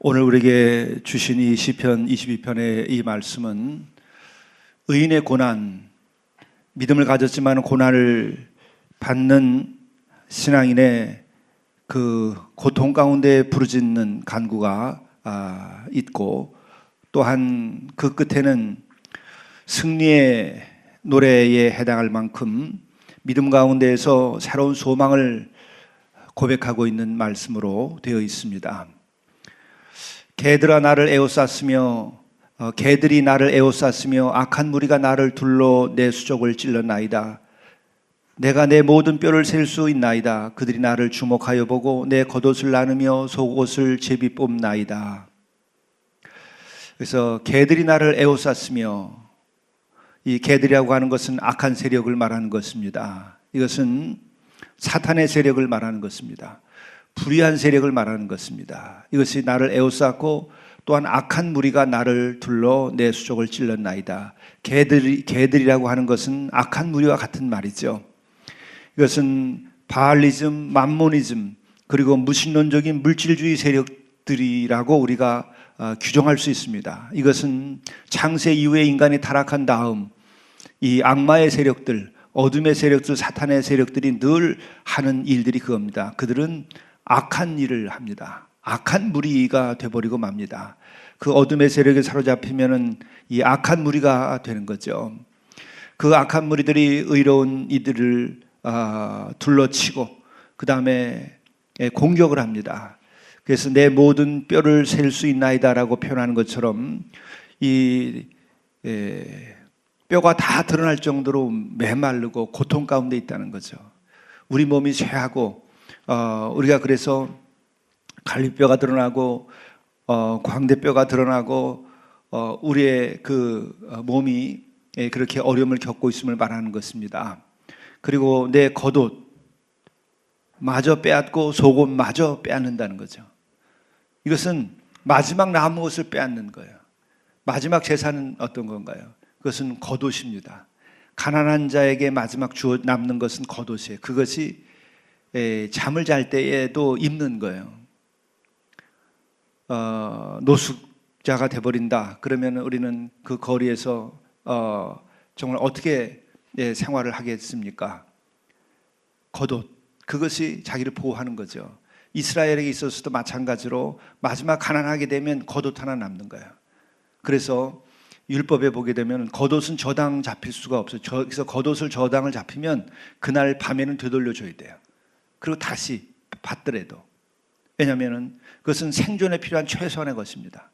오늘 우리에게 주신 이 시편 22편의 이 말씀은 의인의 고난, 믿음을 가졌지만 고난을 받는 신앙인의 그 고통 가운데 부르짖는 간구가 있고, 또한 그 끝에는 승리의 노래에 해당할 만큼 믿음 가운데에서 새로운 소망을 고백하고 있는 말씀으로 되어 있습니다. 개들아 나를 에워쌌으며 개들이 나를 에워쌌으며 악한 무리가 나를 둘러 내 수족을 찔렀나이다. 내가 내 모든 뼈를 셀 수 있나이다. 그들이 나를 주목하여 보고 내 겉옷을 나누며 속옷을 제비 뽑나이다. 그래서 개들이 나를 에워쌌으며, 이 개들이라고 하는 것은 악한 세력을 말하는 것입니다. 이것은 사탄의 세력을 말하는 것입니다. 불의한 세력을 말하는 것입니다. 이것이 나를 에워쌌고 또한 악한 무리가 나를 둘러 내 수족을 찔렀나이다. 개들이라고 하는 것은 악한 무리와 같은 말이죠. 이것은 바알리즘, 맘모니즘, 그리고 무신론적인 물질주의 세력들이라고 우리가 규정할 수 있습니다. 이것은 창세 이후에 인간이 타락한 다음 이 악마의 세력들, 어둠의 세력들, 사탄의 세력들이 늘 하는 일들이 그겁니다. 그들은 악한 일을 합니다. 악한 무리가 되어버리고 맙니다. 그 어둠의 세력에 사로잡히면은 이 악한 무리가 되는 거죠. 그 악한 무리들이 의로운 이들을 둘러치고 그 다음에 공격을 합니다. 그래서 내 모든 뼈를 셀 수 있나이다라고 표현하는 것처럼 이 뼈가 다 드러날 정도로 메마르고 고통 가운데 있다는 거죠. 우리 몸이 쇠하고 우리가 그래서 갈비뼈가 드러나고 광대뼈가 드러나고 우리의 그 몸이 그렇게 어려움을 겪고 있음을 말하는 것입니다. 그리고 내 겉옷 마저 빼앗고 속옷 마저 빼앗는다는 거죠. 이것은 마지막 남은 것을 빼앗는 거예요. 마지막 재산은 어떤 건가요? 그것은 겉옷입니다. 가난한 자에게 마지막 주어 남는 것은 겉옷이에요. 그것이 잠을 잘 때에도 입는 거예요. 노숙자가 돼버린다. 그러면 우리는 그 거리에서 정말 어떻게 생활을 하겠습니까? 겉옷, 그것이 자기를 보호하는 거죠. 이스라엘에게 있어서도 마찬가지로 마지막 가난하게 되면 겉옷 하나 남는 거예요. 그래서 율법에 보게 되면 겉옷은 저당 잡힐 수가 없어요. 그래서 겉옷을 저당을 잡히면 그날 밤에는 되돌려줘야 돼요. 그리고 다시 받더라도. 왜냐하면 그것은 생존에 필요한 최소한의 것입니다.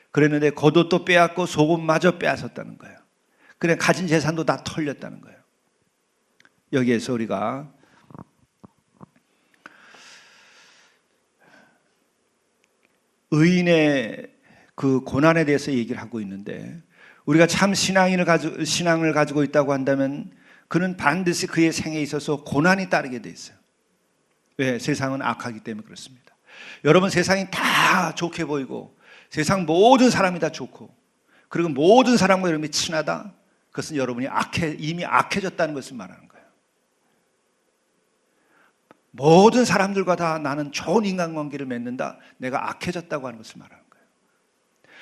그랬는데 겉옷도 빼앗고 속옷마저 빼앗았다는 거예요. 그래 가진 재산도 다 털렸다는 거예요. 여기에서 우리가 의인의 그 고난에 대해서 얘기를 하고 있는데, 우리가 참 신앙을 가지고 있다고 한다면 그는 반드시 그의 생에 있어서 고난이 따르게 돼 있어요. 왜? 세상은 악하기 때문에 그렇습니다. 여러분, 세상이 다 좋게 보이고 세상 모든 사람이 다 좋고 그리고 모든 사람과 여러분이 친하다, 그것은 여러분이 이미 악해졌다는 것을 말하는 거예요. 모든 사람들과 다 나는 좋은 인간관계를 맺는다, 내가 악해졌다고 하는 것을 말하는 거예요.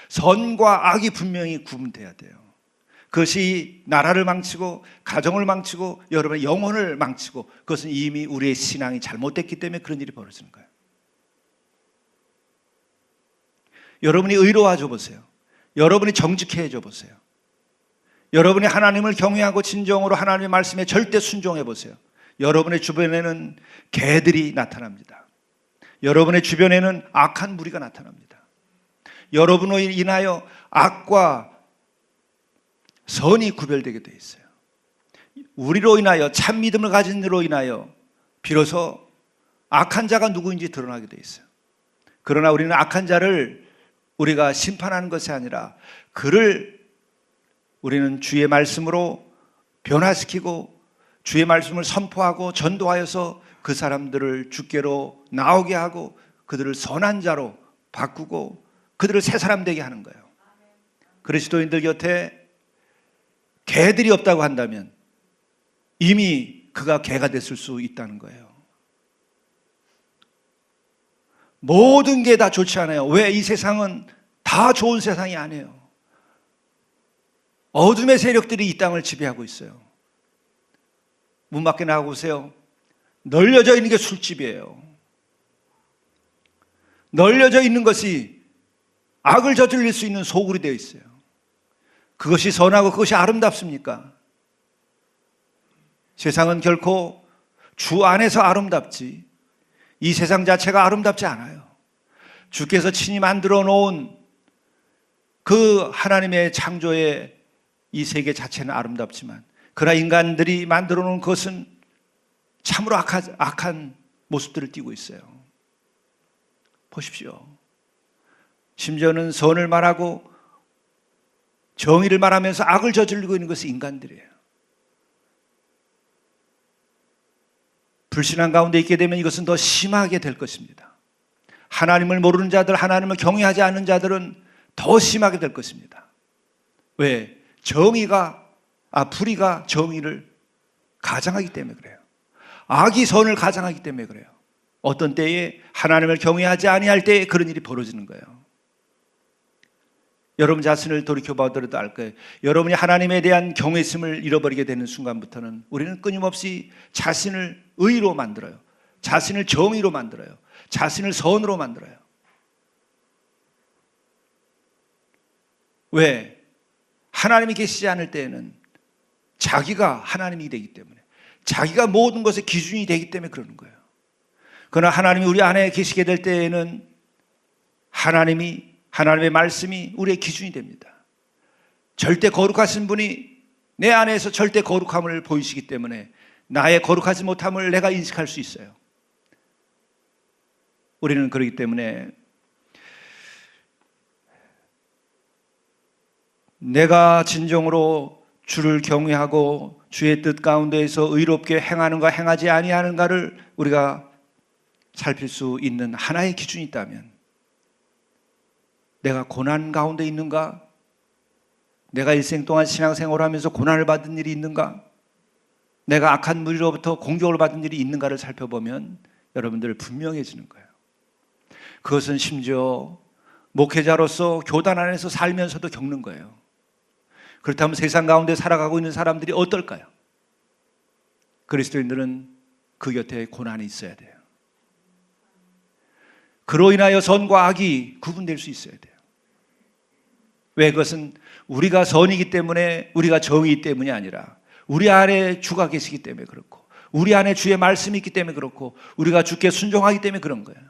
선과 악이 분명히 구분돼야 돼요. 그것이 나라를 망치고 가정을 망치고 여러분의 영혼을 망치고, 그것은 이미 우리의 신앙이 잘못됐기 때문에 그런 일이 벌어지는 거예요. 여러분이 의로워져 보세요. 여러분이 정직해져 보세요. 여러분이 하나님을 경외하고 진정으로 하나님의 말씀에 절대 순종해 보세요. 여러분의 주변에는 개들이 나타납니다. 여러분의 주변에는 악한 무리가 나타납니다. 여러분으로 인하여 악과 선이 구별되게 되어 있어요. 우리로 인하여, 참 믿음을 가진 이로 인하여 비로소 악한 자가 누구인지 드러나게 되어 있어요. 그러나 우리는 악한 자를 우리가 심판하는 것이 아니라 그를 우리는 주의 말씀으로 변화시키고 주의 말씀을 선포하고 전도하여서 그 사람들을 주께로 나오게 하고 그들을 선한 자로 바꾸고 그들을 새 사람 되게 하는 거예요. 그리스도인들 곁에 개들이 없다고 한다면 이미 그가 개가 됐을 수 있다는 거예요. 모든 게 다 좋지 않아요. 왜? 이 세상은 다 좋은 세상이 아니에요. 어둠의 세력들이 이 땅을 지배하고 있어요. 문 밖에 나가보세요. 널려져 있는 게 술집이에요. 널려져 있는 것이 악을 저질릴 수 있는 소굴이 되어 있어요. 그것이 선하고 그것이 아름답습니까? 세상은 결코 주 안에서 아름답지 이 세상 자체가 아름답지 않아요. 주께서 친히 만들어 놓은 그 하나님의 창조의 이 세계 자체는 아름답지만 그러나 인간들이 만들어 놓은 것은 참으로 악한 모습들을 띠고 있어요. 보십시오. 심지어는 선을 말하고 정의를 말하면서 악을 저지르고 있는 것이 인간들이에요. 불신앙 가운데 있게 되면 이것은 더 심하게 될 것입니다. 하나님을 모르는 자들, 하나님을 경외하지 않는 자들은 더 심하게 될 것입니다. 왜? 불의가 정의를 가장하기 때문에 그래요. 악이 선을 가장하기 때문에 그래요. 어떤 때에 하나님을 경외하지 아니할 때에 그런 일이 벌어지는 거예요. 여러분 자신을 돌이켜보더라도 알 거예요. 여러분이 하나님에 대한 경외심을 잃어버리게 되는 순간부터는 우리는 끊임없이 자신을 의로 만들어요. 자신을 정의로 만들어요. 자신을 선으로 만들어요. 왜? 하나님이 계시지 않을 때에는 자기가 하나님이 되기 때문에, 자기가 모든 것의 기준이 되기 때문에 그러는 거예요. 그러나 하나님이 우리 안에 계시게 될 때에는 하나님의 말씀이 우리의 기준이 됩니다. 절대 거룩하신 분이 내 안에서 절대 거룩함을 보이시기 때문에 나의 거룩하지 못함을 내가 인식할 수 있어요. 우리는 그렇기 때문에 내가 진정으로 주를 경외하고 주의 뜻 가운데에서 의롭게 행하는가 행하지 아니하는가를 우리가 살필 수 있는 하나의 기준이 있다면, 내가 고난 가운데 있는가? 내가 일생 동안 신앙생활을 하면서 고난을 받은 일이 있는가? 내가 악한 무리로부터 공격을 받은 일이 있는가를 살펴보면 여러분들 분명해지는 거예요. 그것은 심지어 목회자로서 교단 안에서 살면서도 겪는 거예요. 그렇다면 세상 가운데 살아가고 있는 사람들이 어떨까요? 그리스도인들은 그 곁에 고난이 있어야 돼요. 그로 인하여 선과 악이 구분될 수 있어야 돼요. 왜? 그것은 우리가 선이기 때문에, 우리가 정의이기 때문이 아니라 우리 안에 주가 계시기 때문에 그렇고, 우리 안에 주의 말씀이 있기 때문에 그렇고, 우리가 주께 순종하기 때문에 그런 거예요.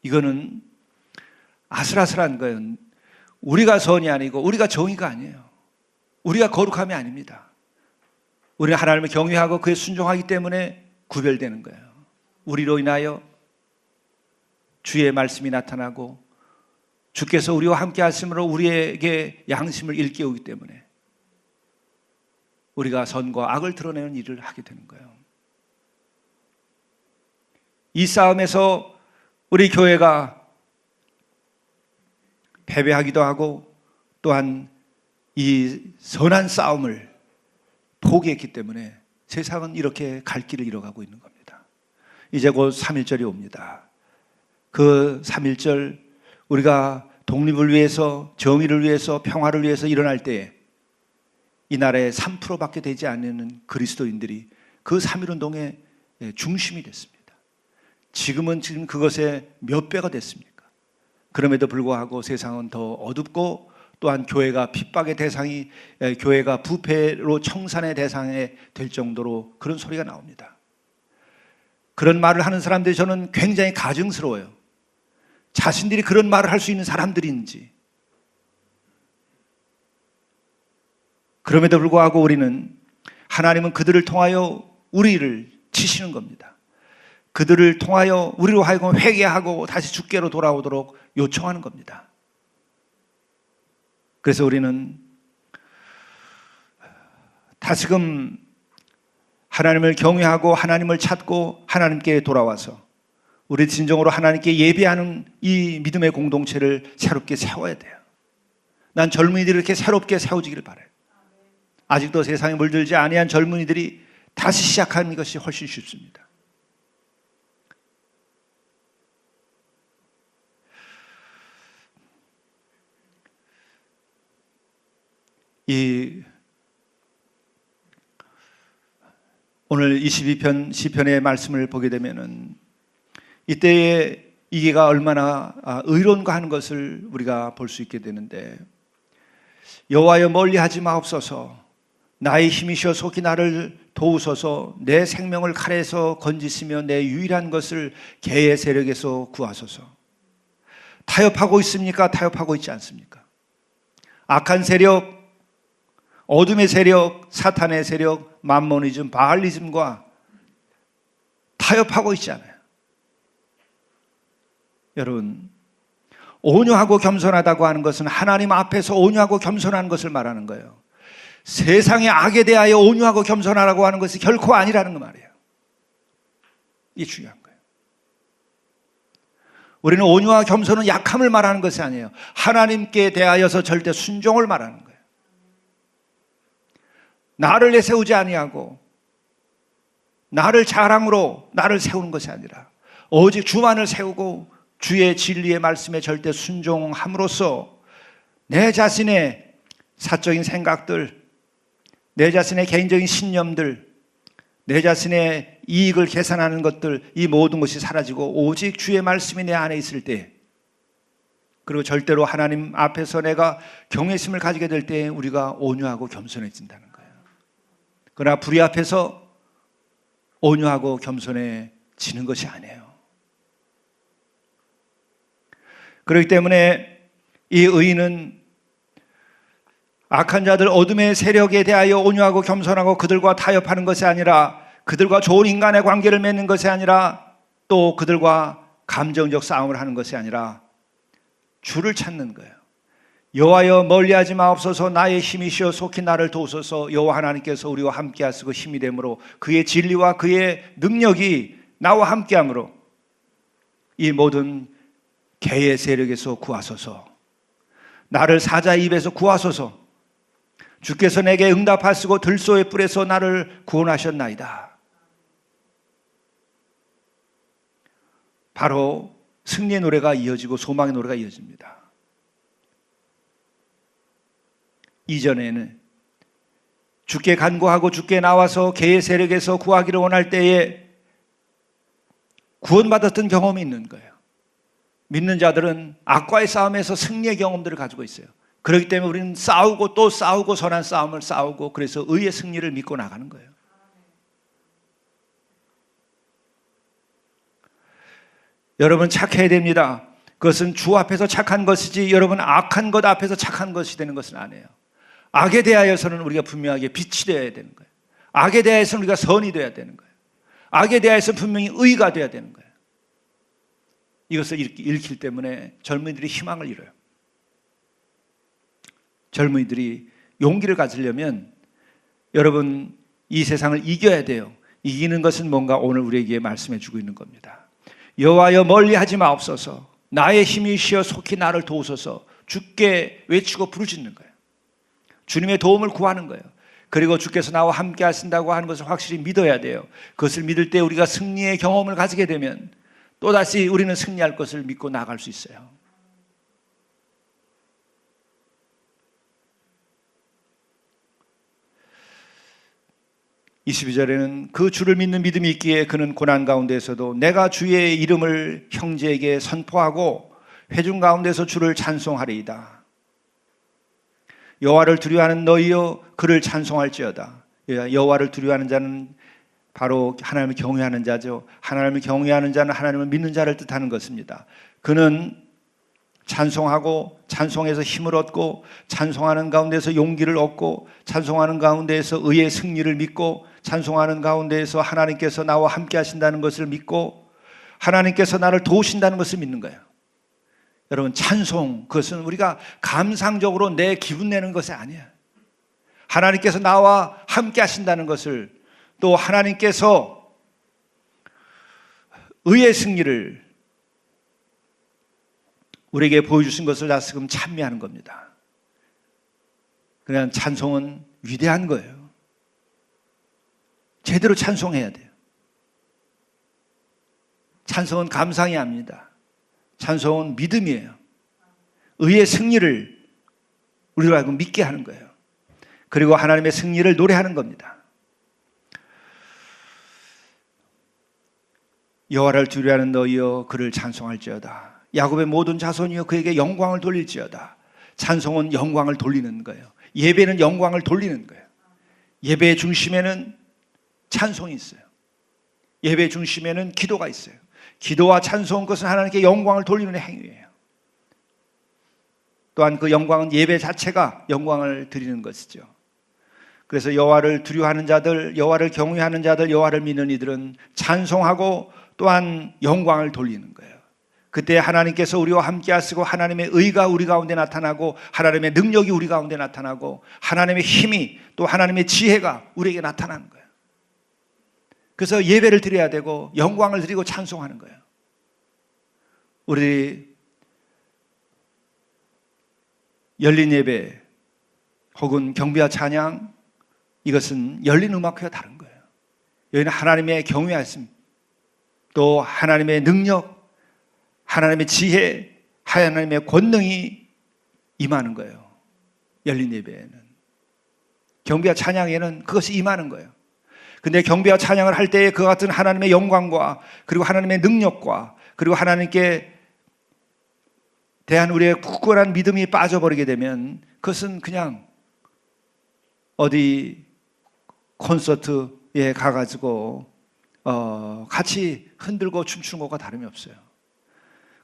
이거는 아슬아슬한 거예요. 우리가 선이 아니고 우리가 정의가 아니에요. 우리가 거룩함이 아닙니다. 우리는 하나님을 경외하고 그에 순종하기 때문에 구별되는 거예요. 우리로 인하여 주의 말씀이 나타나고 주께서 우리와 함께 하심으로 우리에게 양심을 일깨우기 때문에 우리가 선과 악을 드러내는 일을 하게 되는 거예요. 이 싸움에서 우리 교회가 패배하기도 하고 또한 이 선한 싸움을 포기했기 때문에 세상은 이렇게 갈 길을 잃어가고 있는 겁니다. 이제 곧 3.1절이 옵니다. 그 3.1절 우리가 독립을 위해서, 정의를 위해서, 평화를 위해서 일어날 때에 이 나라에 3%밖에 되지 않는 그리스도인들이 그 3.1운동의 중심이 됐습니다. 지금 그것의 몇 배가 됐습니까? 그럼에도 불구하고 세상은 더 어둡고 또한 교회가 핍박의 대상이, 교회가 부패로 청산의 대상이 될 정도로 그런 소리가 나옵니다. 그런 말을 하는 사람들이 저는 굉장히 가증스러워요. 자신들이 그런 말을 할 수 있는 사람들인지. 그럼에도 불구하고 우리는, 하나님은 그들을 통하여 우리를 치시는 겁니다. 그들을 통하여 우리로 하여금 회개하고 다시 주께로 돌아오도록 요청하는 겁니다. 그래서 우리는 다시금 하나님을 경외하고 하나님을 찾고 하나님께 돌아와서 우리 진정으로 하나님께 예배하는 이 믿음의 공동체를 새롭게 세워야 돼요. 난 젊은이들이 이렇게 새롭게 세워지기를 바라요. 아직도 세상에 물들지 아니한 젊은이들이 다시 시작하는 것이 훨씬 쉽습니다. 이 오늘 22편 시편의 말씀을 보게 되면은 이때의 이게가 얼마나 의로운가 하는 것을 우리가 볼 수 있게 되는데, 여호와여 멀리하지 마옵소서. 나의 힘이시여 속히 나를 도우소서. 내 생명을 칼에서 건지시며 내 유일한 것을 개의 세력에서 구하소서. 타협하고 있습니까? 타협하고 있지 않습니까? 악한 세력, 어둠의 세력, 사탄의 세력, 맘모니즘, 바알리즘과 타협하고 있지 않아요. 여러분, 온유하고 겸손하다고 하는 것은 하나님 앞에서 온유하고 겸손한 것을 말하는 거예요. 세상의 악에 대하여 온유하고 겸손하라고 하는 것이 결코 아니라는 거 말이에요. 이게 중요한 거예요. 우리는 온유와 겸손은 약함을 말하는 것이 아니에요. 하나님께 대하여서 절대 순종을 말하는 거예요. 나를 내세우지 아니하고 나를 자랑으로 나를 세우는 것이 아니라 오직 주만을 세우고 주의 진리의 말씀에 절대 순종함으로써 내 자신의 사적인 생각들, 내 자신의 개인적인 신념들, 내 자신의 이익을 계산하는 것들, 이 모든 것이 사라지고 오직 주의 말씀이 내 안에 있을 때, 그리고 절대로 하나님 앞에서 내가 경외심을 가지게 될 때 우리가 온유하고 겸손해진다는 거예요. 그러나 불의 앞에서 온유하고 겸손해지는 것이 아니에요. 그렇기 때문에 이 의인은 악한 자들, 어둠의 세력에 대하여 온유하고 겸손하고 그들과 타협하는 것이 아니라, 그들과 좋은 인간의 관계를 맺는 것이 아니라, 또 그들과 감정적 싸움을 하는 것이 아니라 주를 찾는 거예요. 여호와여 멀리하지 마옵소서. 나의 힘이시여 속히 나를 도우소서. 여호와 하나님께서 우리와 함께 하시고 힘이 되므로 그의 진리와 그의 능력이 나와 함께 함으로 이 모든 개의 세력에서 구하소서. 나를 사자의 입에서 구하소서. 주께서 내게 응답하시고 들소의 뿔에서 나를 구원하셨나이다. 바로 승리의 노래가 이어지고 소망의 노래가 이어집니다. 이전에는 주께 간구하고 주께 나와서 개의 세력에서 구하기를 원할 때에 구원받았던 경험이 있는 거예요. 믿는 자들은 악과의 싸움에서 승리의 경험들을 가지고 있어요. 그렇기 때문에 우리는 싸우고 또 싸우고 선한 싸움을 싸우고, 그래서 의의 승리를 믿고 나가는 거예요. 여러분 착해야 됩니다. 그것은 주 앞에서 착한 것이지 여러분 악한 것 앞에서 착한 것이 되는 것은 아니에요. 악에 대하여서는 우리가 분명하게 빛이 되어야 되는 거예요. 악에 대하여서는 우리가 선이 되어야 되는 거예요. 악에 대하여서는 분명히 의가 되어야 되는 거예요. 이것을 읽힐 때문에 젊은이들이 희망을 잃어요. 젊은이들이 용기를 가지려면 여러분 이 세상을 이겨야 돼요. 이기는 것은 뭔가 오늘 우리에게 말씀해 주고 있는 겁니다. 여호와여 멀리하지 마옵소서. 나의 힘이시여 속히 나를 도우소서. 주께 외치고 부르짖는 거예요. 주님의 도움을 구하는 거예요. 그리고 주께서 나와 함께 하신다고 하는 것을 확실히 믿어야 돼요. 그것을 믿을 때 우리가 승리의 경험을 가지게 되면 또다시 우리는 승리할 것을 믿고 나아갈 수 있어요. (22절에는) 그 주를 믿는 믿음이 있기에 그는 고난 가운데에서도 내가 주의 이름을 형제에게 선포하고 회중 가운데서 주를 찬송하리이다. 여호와를 두려워하는 너희여 그를 찬송할지어다. 여호와를 두려워하는 자는 바로 하나님을 경외하는 자죠. 하나님을 경외하는 자는 하나님을 믿는 자를 뜻하는 것입니다. 그는 찬송하고 찬송해서 힘을 얻고, 찬송하는 가운데서 용기를 얻고, 찬송하는 가운데에서 의의 승리를 믿고, 찬송하는 가운데에서 하나님께서 나와 함께 하신다는 것을 믿고, 하나님께서 나를 도우신다는 것을 믿는 거예요. 여러분 찬송, 그것은 우리가 감상적으로 내 기분 내는 것이 아니에요. 하나님께서 나와 함께 하신다는 것을, 또 하나님께서 의의 승리를 우리에게 보여주신 것을 다시금 찬미하는 겁니다. 그냥 찬송은 위대한 거예요. 제대로 찬송해야 돼요. 찬송은 감상이 아닙니다. 찬송은 믿음이에요. 의의 승리를 우리로 알고 믿게 하는 거예요. 그리고 하나님의 승리를 노래하는 겁니다. 여호와를 두려워하는 너희여 그를 찬송할지어다. 야곱의 모든 자손이여 그에게 영광을 돌릴지어다. 찬송은 영광을 돌리는 거예요. 예배는 영광을 돌리는 거예요. 예배의 중심에는 찬송이 있어요. 예배의 중심에는 기도가 있어요. 기도와 찬송은 것은 하나님께 영광을 돌리는 행위예요. 또한 그 영광은 예배 자체가 영광을 드리는 것이죠. 그래서 여호와를 두려워하는 자들, 여호와를 경외하는 자들, 여호와를 믿는 이들은 찬송하고 또한 영광을 돌리는 거예요. 그때 하나님께서 우리와 함께 하시고 하나님의 의가 우리 가운데 나타나고 하나님의 능력이 우리 가운데 나타나고 하나님의 힘이 또 하나님의 지혜가 우리에게 나타나는 거예요. 그래서 예배를 드려야 되고 영광을 드리고 찬송하는 거예요. 우리 열린 예배 혹은 경배와 찬양, 이것은 열린 음악회와 다른 거예요. 여기는 하나님의 경외하심, 또 하나님의 능력, 하나님의 지혜, 하나님의 권능이 임하는 거예요. 열린 예배에는. 경배와 찬양에는 그것이 임하는 거예요. 근데 경배와 찬양을 할 때에 그 같은 하나님의 영광과 그리고 하나님의 능력과 그리고 하나님께 대한 우리의 굳건한 믿음이 빠져버리게 되면 그것은 그냥 어디 콘서트에 가가지고 같이 흔들고 춤추는 것과 다름이 없어요.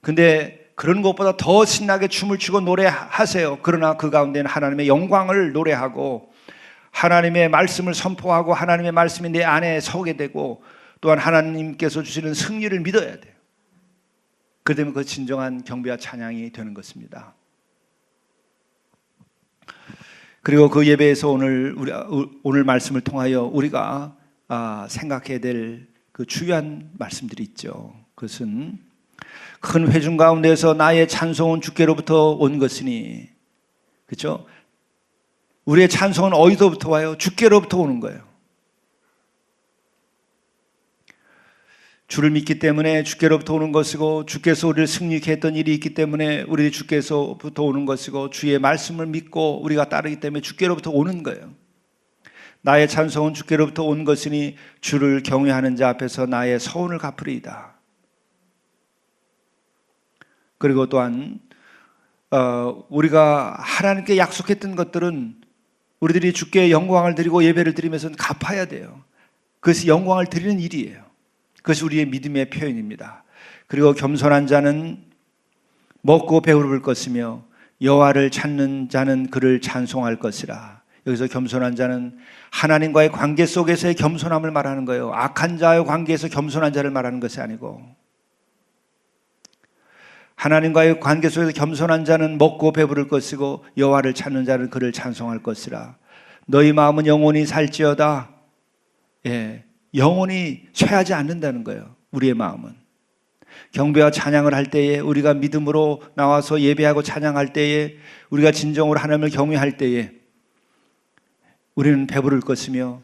근데 그런 것보다 더 신나게 춤을 추고 노래하세요. 그러나 그 가운데는 하나님의 영광을 노래하고 하나님의 말씀을 선포하고 하나님의 말씀이 내 안에 서게 되고 또한 하나님께서 주시는 승리를 믿어야 돼요. 그러면 그 진정한 경배와 찬양이 되는 것입니다. 그리고 그 예배에서 오늘 말씀을 통하여 우리가 생각해야 될 그 중요한 말씀들이 있죠. 그것은 큰 회중 가운데서 나의 찬송은 주께로부터 온 것이니, 그렇죠? 우리의 찬송은 어디서부터 와요? 주께로부터 오는 거예요. 주를 믿기 때문에 주께로부터 오는 것이고, 주께서 우리를 승리케 했던 일이 있기 때문에 우리 주께서부터 오는 것이고, 주의 말씀을 믿고 우리가 따르기 때문에 주께로부터 오는 거예요. 나의 찬송은 주께로부터 온 것이니 주를 경외하는 자 앞에서 나의 서운을 갚으리이다. 그리고 또한 우리가 하나님께 약속했던 것들은 우리들이 주께 영광을 드리고 예배를 드리면서 갚아야 돼요. 그것이 영광을 드리는 일이에요. 그것이 우리의 믿음의 표현입니다. 그리고 겸손한 자는 먹고 배부를 것이며 여호와를 찾는 자는 그를 찬송할 것이라. 여기서 겸손한 자는 하나님과의 관계 속에서의 겸손함을 말하는 거예요. 악한 자의 관계에서 겸손한 자를 말하는 것이 아니고, 하나님과의 관계 속에서 겸손한 자는 먹고 배부를 것이고 여호와를 찾는 자는 그를 찬송할 것이라. 너희 마음은 영원히 살지어다. 영원히 쇠하지 않는다는 거예요. 우리의 마음은. 경배와 찬양을 할 때에, 우리가 믿음으로 나와서 예배하고 찬양할 때에, 우리가 진정으로 하나님을 경외할 때에 우리는 배부를 것이며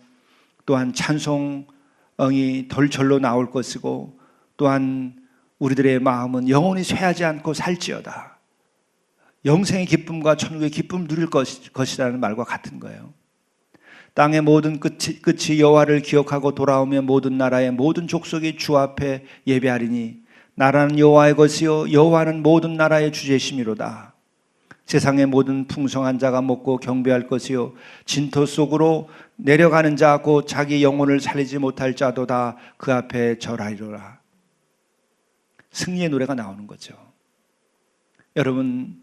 또한 찬송이 덜절로 나올 것이고, 또한 우리들의 마음은 영원히 쇠하지 않고 살지어다. 영생의 기쁨과 천국의 기쁨을 누릴 것이라는 말과 같은 거예요. 땅의 모든 끝이 여호와를 기억하고 돌아오며 모든 나라의 모든 족속이 주 앞에 예배하리니 나라는 여호와의 것이요 여호와는 모든 나라의 주제심이로다. 세상의 모든 풍성한 자가 먹고 경배할 것이요 진토 속으로 내려가는 자 곧 자기 영혼을 살리지 못할 자도 다 그 앞에 절하리로라. 승리의 노래가 나오는 거죠. 여러분,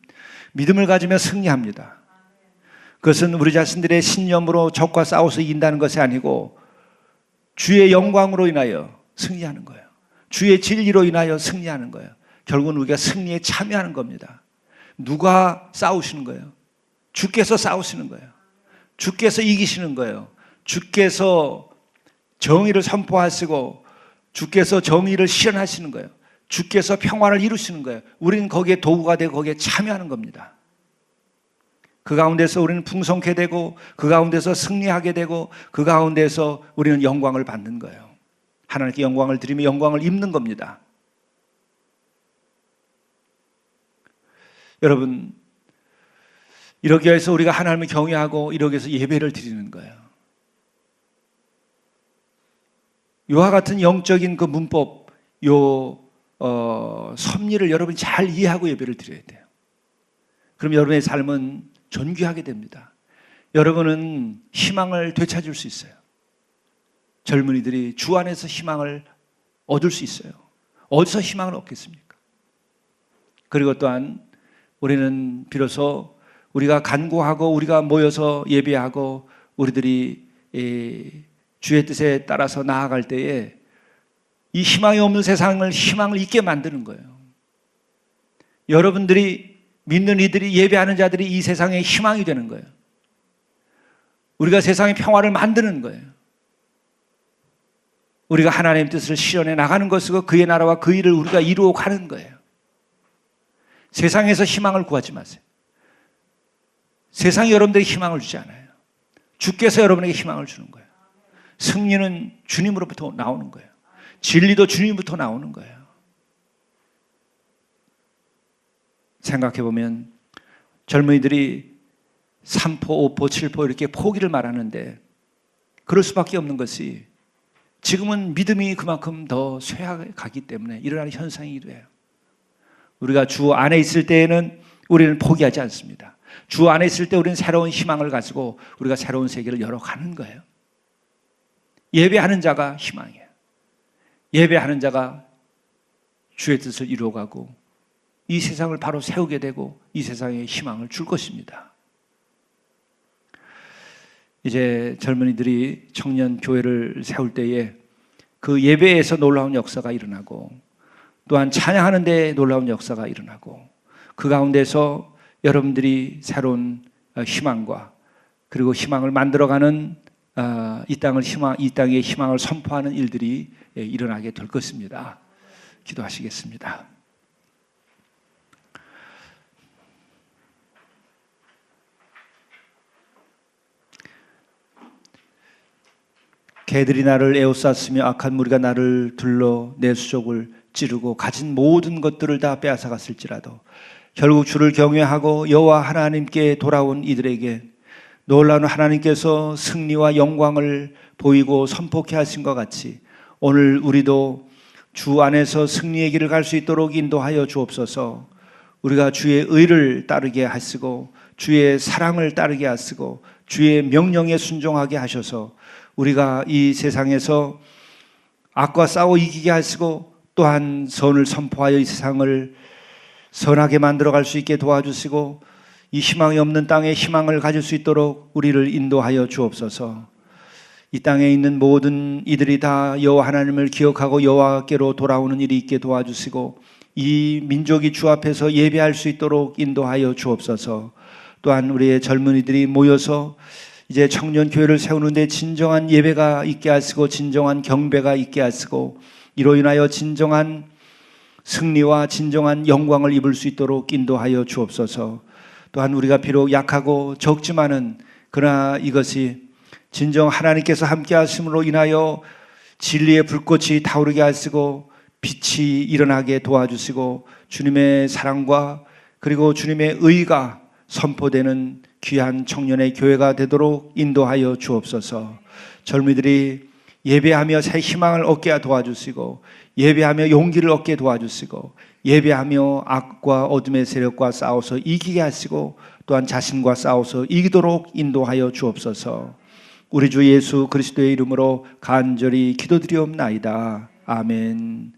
믿음을 가지며 승리합니다. 그것은 우리 자신들의 신념으로 적과 싸워서 이긴다는 것이 아니고 주의 영광으로 인하여 승리하는 거예요. 주의 진리로 인하여 승리하는 거예요. 결국은 우리가 승리에 참여하는 겁니다. 누가 싸우시는 거예요? 주께서 싸우시는 거예요. 주께서 이기시는 거예요. 주께서 정의를 선포하시고 주께서 정의를 실현하시는 거예요. 주께서 평화를 이루시는 거예요. 우리는 거기에 도구가 되고 거기에 참여하는 겁니다. 그 가운데서 우리는 풍성케 되고 그 가운데서 승리하게 되고 그 가운데서 우리는 영광을 받는 거예요. 하나님께 영광을 드리며 영광을 입는 겁니다. 여러분, 이러기 위해서 우리가 하나님을 경외하고 이러기 위해서 예배를 드리는 거예요. 이와 같은 영적인 그 문법, 섭리를 여러분이 잘 이해하고 예배를 드려야 돼요. 그럼 여러분의 삶은 존귀하게 됩니다. 여러분은 희망을 되찾을 수 있어요. 젊은이들이 주 안에서 희망을 얻을 수 있어요. 어디서 희망을 얻겠습니까? 그리고 또한 우리는 비로소 우리가 간구하고 우리가 모여서 예배하고 우리들이 주의 뜻에 따라서 나아갈 때에 이 희망이 없는 세상을 희망을 있게 만드는 거예요. 여러분들이 믿는 이들이 예배하는 자들이 이 세상의 희망이 되는 거예요. 우리가 세상의 평화를 만드는 거예요. 우리가 하나님의 뜻을 실현해 나가는 것이고 그의 나라와 그 일을 우리가 이루어 가는 거예요. 세상에서 희망을 구하지 마세요. 세상이 여러분들에게 희망을 주지 않아요. 주께서 여러분에게 희망을 주는 거예요. 승리는 주님으로부터 나오는 거예요. 진리도 주님부터 나오는 거예요. 생각해보면 젊은이들이 3포, 5포, 7포 이렇게 포기를 말하는데 그럴 수밖에 없는 것이 지금은 믿음이 그만큼 더 쇠하가기 때문에 일어나는 현상이기도 해요. 우리가 주 안에 있을 때에는 우리는 포기하지 않습니다. 주 안에 있을 때 우리는 새로운 희망을 가지고 우리가 새로운 세계를 열어가는 거예요. 예배하는 자가 희망이에요. 예배하는 자가 주의 뜻을 이루어가고 이 세상을 바로 세우게 되고 이 세상에 희망을 줄 것입니다. 이제 젊은이들이 청년 교회를 세울 때에 그 예배에서 놀라운 역사가 일어나고 또한 찬양하는 데 놀라운 역사가 일어나고 그 가운데서 여러분들이 새로운 희망과 그리고 희망을 만들어가는 이 땅의 희망을 선포하는 일들이 일어나게 될 것입니다. 기도하시겠습니다. 개들이 나를 에워쌌으며 악한 무리가 나를 둘러 내 수족을 찌르고 가진 모든 것들을 다 빼앗아갔을지라도 결국 주를 경외하고 여호와 하나님께 돌아온 이들에게 놀라운 하나님께서 승리와 영광을 보이고 선포케 하신 것 같이 오늘 우리도 주 안에서 승리의 길을 갈 수 있도록 인도하여 주옵소서. 우리가 주의 의를 따르게 하시고 주의 사랑을 따르게 하시고 주의 명령에 순종하게 하셔서 우리가 이 세상에서 악과 싸워 이기게 하시고 또한 선을 선포하여 이 세상을 선하게 만들어갈 수 있게 도와주시고 이 희망이 없는 땅에 희망을 가질 수 있도록 우리를 인도하여 주옵소서. 이 땅에 있는 모든 이들이 다 여호와 하나님을 기억하고 여호와께로 돌아오는 일이 있게 도와주시고 이 민족이 주 앞에서 예배할 수 있도록 인도하여 주옵소서. 또한 우리의 젊은이들이 모여서 이제 청년 교회를 세우는데 진정한 예배가 있게 하시고 진정한 경배가 있게 하시고 이로 인하여 진정한 승리와 진정한 영광을 입을 수 있도록 인도하여 주옵소서. 또한 우리가 비록 약하고 적지만은 그러나 이것이 진정 하나님께서 함께 하심으로 인하여 진리의 불꽃이 타오르게 하시고 빛이 일어나게 도와주시고 주님의 사랑과 그리고 주님의 의가 선포되는 귀한 청년의 교회가 되도록 인도하여 주옵소서. 젊이들이 예배하며 새 희망을 얻게 도와주시고 예배하며 용기를 얻게 도와주시고 예배하며 악과 어둠의 세력과 싸워서 이기게 하시고 또한 자신과 싸워서 이기도록 인도하여 주옵소서. 우리 주 예수 그리스도의 이름으로 간절히 기도드리옵나이다. 아멘.